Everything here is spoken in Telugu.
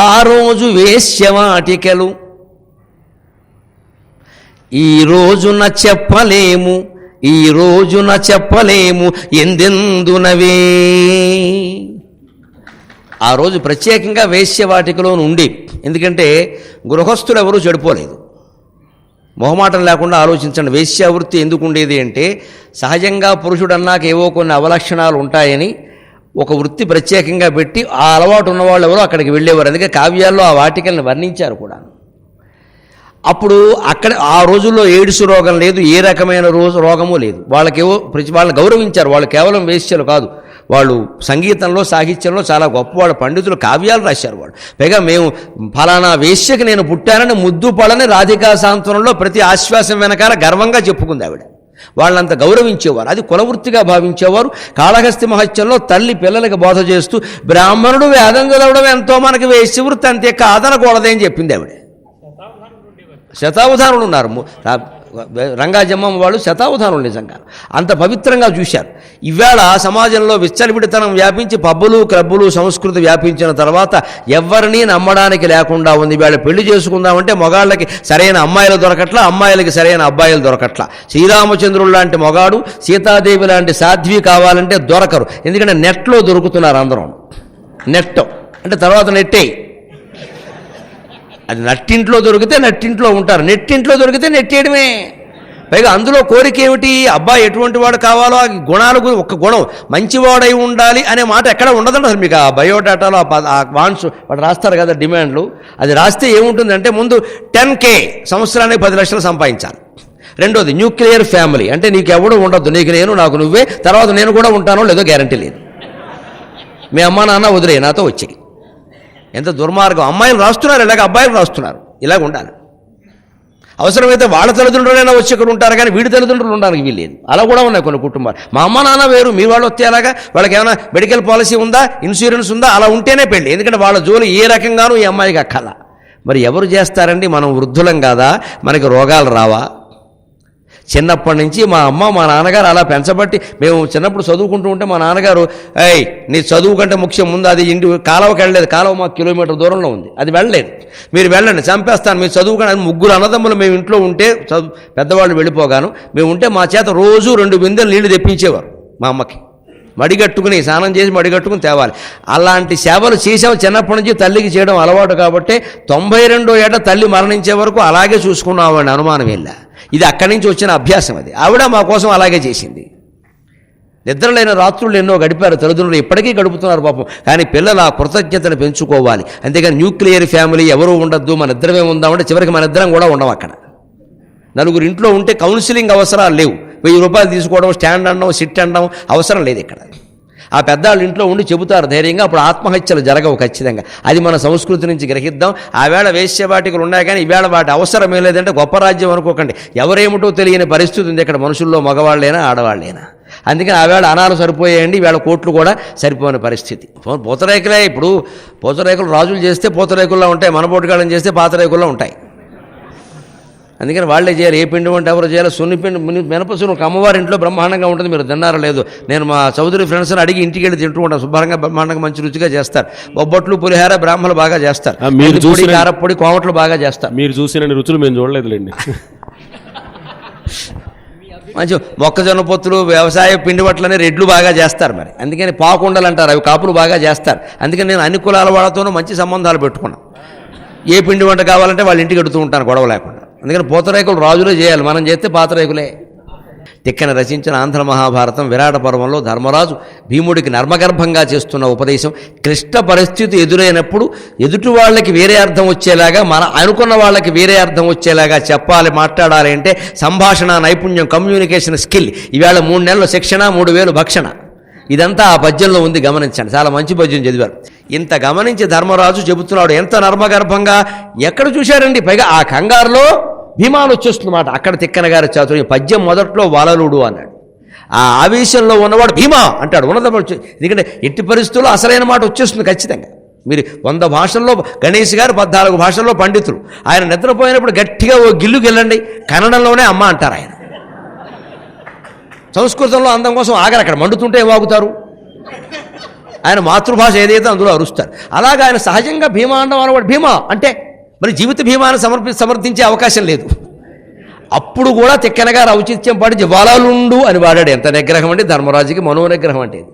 ఆ రోజు వేశ్యవాటికలు ఈ రోజున చెప్పలేము, ఈ రోజున చెప్పలేము ఎందెందునవే. ఆ రోజు ప్రత్యేకంగా వేశ్యవాటికలో ఉండి, ఎందుకంటే గృహస్థులు ఎవరూ చెడిపోలేదు. మొహమాటం లేకుండా ఆలోచించండి. వేశ్యావృత్తి ఎందుకు ఉండేది అంటే, సహజంగా పురుషుడు అన్నాక ఏవో కొన్ని అవలక్షణాలు ఉంటాయని ఒక వృత్తి ప్రత్యేకంగా పెట్టి ఆ అలవాటు ఉన్నవాళ్ళు ఎవరో అక్కడికి వెళ్ళేవారు. అందుకే కావ్యాల్లో ఆ వాటికల్ని వర్ణించారు కూడా. అప్పుడు అక్కడ ఆ రోజుల్లో ఎయిడ్స్ రోగం లేదు, ఏ రకమైన రోగము లేదు. వాళ్ళని గౌరవించారు. వాళ్ళు కేవలం వేశ్యలు కాదు, వాళ్ళు సంగీతంలో సాహిత్యంలో చాలా గొప్పవాళ్ళు, పండితులు, కావ్యాలు రాశారు వాళ్ళు. పైగా మేము ఫలానా వేశ్యకి నేను పుట్టానని ముద్దు పడని రాధికా సాంత్వనంలో ప్రతి ఆశ్వాసం వెనకాల గర్వంగా చెప్పుకుంది ఆవిడ. వాళ్ళంత గౌరవించేవారు, అది కులవృత్తిగా భావించేవారు. కాళహస్తి మహత్యంలో తల్లి పిల్లలకి బోధ చేస్తూ బ్రాహ్మణుడు వేదం చదవడం ఎంతో మనకి వేశ్యవృత్తి అంతే కాదనకూడదని చెప్పింది ఆవిడ. శతావధానులు ఉన్నారు, రంగాజమ్మమ్మ వాళ్ళు శతావధానులు. నిజంగా అంత పవిత్రంగా చూశారు. ఇవాళ సమాజంలో విచ్చలవిడితనం వ్యాపించి పబ్బులు క్లబ్బులు సంస్కృతి వ్యాపించిన తర్వాత ఎవరినీ నమ్మడానికి లేకుండా ఉంది. ఇవాళ పెళ్లి చేసుకుందామంటే మొగాళ్ళకి సరైన అమ్మాయిలు దొరకట్లా, అమ్మాయిలకి సరైన అబ్బాయిలు దొరకట్లా. శ్రీరామచంద్రుడు లాంటి మొగాడు, సీతాదేవి లాంటి సాధ్వి కావాలంటే దొరకరు. ఎందుకంటే నెట్లో దొరుకుతున్నారు అందరం. నెట్ అంటే తర్వాత నెట్టే, అది నట్టింట్లో దొరికితే నట్టింట్లో ఉంటారు, నెట్టింట్లో దొరికితే నెట్టేయడమే. పైగా అందులో కోరిక ఏమిటి? అబ్బాయి ఎటువంటి వాడు కావాలో ఆ గుణాలు, ఒక గుణం మంచివాడై ఉండాలి అనే మాట ఎక్కడ ఉండదండి అసలు. మీకు ఆ బయోడాటాలో ఆ వాన్స్ వాడు రాస్తారు కదా డిమాండ్లు, అది రాస్తే ఏముంటుందంటే ముందు 10K సంవత్సరానికి 10 లక్షలు సంపాదించాలి. రెండోది న్యూక్లియర్ ఫ్యామిలీ, అంటే నీకు ఎవడు ఉండొద్దు, నీకు నేను నాకు నువ్వే, తర్వాత నేను కూడా ఉంటానో లేదో గ్యారంటీ లేదు, మీ అమ్మా నాన్న వదిలే నాతో వచ్చాయి. ఎంత దుర్మార్గం! అమ్మాయిలు రాస్తున్నారు ఇలాగ, అబ్బాయిలు రాస్తున్నారు. ఇలాగ ఉండాలి. అవసరమైతే వాళ్ళ తల్లిదండ్రులైనా వచ్చి ఇక్కడ ఉంటారు, కానీ వీడి తల్లిదండ్రులు ఉండడానికి వీల్లేదు. అలా కూడా ఉన్నాయి కొన్ని కుటుంబాలు. మా అమ్మ నాన్న వేరు, మీ వాళ్ళు వస్తే అలాగా, వాళ్ళకి ఏమైనా మెడికల్ పాలసీ ఉందా, ఇన్సూరెన్స్ ఉందా, అలా ఉంటేనే పెళ్ళి. ఎందుకంటే వాళ్ళ జోలి ఏ రకంగానూ ఈ అమ్మాయికి అక్కల. మరి ఎవరు చేస్తారండి? మనం వృద్ధులం కాదా, మనకి రోగాలు రావా? చిన్నప్పటి నుంచి మా అమ్మ మా నాన్నగారు అలా పెంచబట్టి, మేము చిన్నప్పుడు చదువుకుంటూ ఉంటే మా నాన్నగారు, నీ చదువు కంటే ముఖ్యం ముందు అది ఇంటి కాలువకి వెళ్ళలేదు, కాలువ మాకు కిలోమీటర్ దూరంలో ఉంది, అది వెళ్ళలేదు, మీరు వెళ్ళండి చంపేస్తాను, మీరు చదువుకొని. ముగ్గురు అన్నదమ్ములు మేము ఇంట్లో ఉంటే, పెద్దవాళ్ళు వెళ్ళిపోగాను మేము ఉంటే మా చేత రోజు 2 బిందెలు నీళ్లు తెప్పించేవారు మా అమ్మకి. మడిగట్టుకుని స్నానం చేసి మడిగట్టుకుని తేవాలి. అలాంటి సేవలు చేసాము చిన్నప్పటి నుంచి. తల్లికి చేయడం అలవాటు కాబట్టి 92వ ఏట తల్లి మరణించే వరకు అలాగే చూసుకున్నామండి, అనుమానం వెళ్ళా. ఇది అక్కడి నుంచి వచ్చిన అభ్యాసం. అది ఆవిడ మా కోసం అలాగే చేసింది. నిద్రలేని రాత్రులు ఎన్నో గడిపారు తల్లిదండ్రులు, ఇప్పటికీ గడుపుతున్నారు పాపం. కానీ పిల్లలు ఆ కృతజ్ఞతను పెంచుకోవాలి. అంతేగాని న్యూక్లియర్ ఫ్యామిలీ ఎవరూ ఉండద్దు, మన ఇద్దరమే ఉందామంటే చివరికి మన ఇద్దరం కూడా ఉండం. అక్కడ నలుగురు ఇంట్లో ఉంటే కౌన్సిలింగ్ అవసరాలు లేవు. 1000 రూపాయలు తీసుకోవడం, స్టాండ్ అనడం, సిట్ అనడం అవసరం లేదు ఇక్కడ. ఆ పెద్దవాళ్ళు ఇంట్లో ఉండి చెబుతారు ధైర్యంగా, అప్పుడు ఆత్మహత్యలు జరగవు ఖచ్చితంగా. అది మన సంస్కృతి నుంచి గ్రహిద్దాం. ఆవేళ వేశ్యవాటికలు ఉన్నాయి, కానీ ఈవేళ వాటి అవసరం ఏం లేదంటే గొప్ప రాజ్యం అనుకోకండి. ఎవరేమిటో తెలియని పరిస్థితి ఉంది ఇక్కడ మనుషుల్లో, మగవాళ్ళైనా ఆడవాళ్ళైనా. అందుకని ఆవేళ అనాలు సరిపోయాయండి, ఈవేళ కోట్లు కూడా సరిపోయిన పరిస్థితి. పూతరేకులే. ఇప్పుడు పూతరేకులు రాజులు చేస్తే పూతరేకుల్లో ఉంటాయి, మన పోటుగాళ్ళని చేస్తే పాతరేకుల్లో ఉంటాయి. అందుకని వాళ్ళే చేయాలి. ఏ పిండి వంట ఎవరు చేయాలి? సున్నిపిండి, మినపసును అమ్మవారి ఇంట్లో బ్రహ్మాండంగా ఉంటుంది. మీరు తిన్నారో లేదు, నేను మా చౌదరి ఫ్రెండ్స్ని అడిగి ఇంటికి వెళ్ళి తింటూ ఉంటాను. శుభ్రంగా బ్రహ్మాండంగా మంచి రుచిగా చేస్తారు. బొబ్బట్లు, పులిహార బ్రాహ్మణులు బాగా చేస్తారు. పొడి, కారపొడి, కోమట్లు బాగా చేస్తారు. మీరు చూసిన రుచులు మేము చూడలేదులేండి. మంచి మొక్కజొన్న పొత్తులు, వ్యవసాయ పిండి బట్టలని రెడ్లు బాగా చేస్తారు. మరి అందుకని పాకుండలు అంటారు, అవి కాపులు బాగా చేస్తారు. అందుకని నేను అన్ని కులాల వాళ్ళతోనూ మంచి సంబంధాలు పెట్టుకున్నాను. ఏ పిండి వంట కావాలంటే వాళ్ళ ఇంటికి ఎడుతూ ఉంటాను గొడవ లేకుండా. అందుకని పూతరేకులు రాజులే చేయాలి, మనం చేస్తే పాతరేకులే. తిక్కన రచించిన ఆంధ్ర మహాభారతం విరాట పర్వంలో ధర్మరాజు భీముడికి నర్మగర్భంగా చేస్తున్న ఉపదేశం, క్లిష్ట పరిస్థితి ఎదురైనప్పుడు ఎదుటి వాళ్ళకి వేరే అర్థం వచ్చేలాగా, మన అనుకున్న వాళ్ళకి వేరే అర్థం వచ్చేలాగా చెప్పాలి, మాట్లాడాలి అంటే సంభాషణ నైపుణ్యం, కమ్యూనికేషన్ స్కిల్. ఈవేళ 3 నెలల శిక్షణ, 3000 భక్షణ. ఇదంతా ఆ పద్యంలో ఉంది, గమనించండి. చాలా మంచి పద్యం చదివారు. ఇంత గమనించి ధర్మరాజు చెబుతున్నాడు ఎంత నర్మగర్భంగా. ఎక్కడ చూశారండి? పైగా ఆ కంగారులో భీమాలు వచ్చేస్తుందన్నమాట. అక్కడ తిక్కన గారి చాతుర్యం. పద్యం మొదట్లో వాలలుడు అన్నాడు, ఆ ఆవేశంలో ఉన్నవాడు భీమా అంటాడు. ఉన్నదమ్ముడు. ఎందుకంటే ఎట్టి పరిస్థితుల్లో అసలైన మాట వచ్చేస్తుంది ఖచ్చితంగా. మీరు 100 భాషల్లో, గణేష్ గారు 14 భాషల్లో పండితులు. ఆయన నిద్రపోయినప్పుడు గట్టిగా ఓ గిల్లు గిల్లండి, కన్నడంలోనే అమ్మ అంటారు ఆయన. సంస్కృతంలో అందం కోసం ఆగరు, అక్కడ మండుతుంటే ఏం వాగుతారు? ఆయన మాతృభాష ఏదైతే అందులో అరుస్తారు. అలాగే ఆయన సహజంగా భీమా అనడం అనేవాడు భీమా అంటే మరి జీవిత భీమాను సమర్థించే అవకాశం లేదు. అప్పుడు కూడా తిక్కనగా ఔచిత్యం పాటించి వలలుండు అని వాడాడు. ఎంత నిగ్రహం అంటే ధర్మరాజుకి మనోనిగ్రహం అంటే ఇది.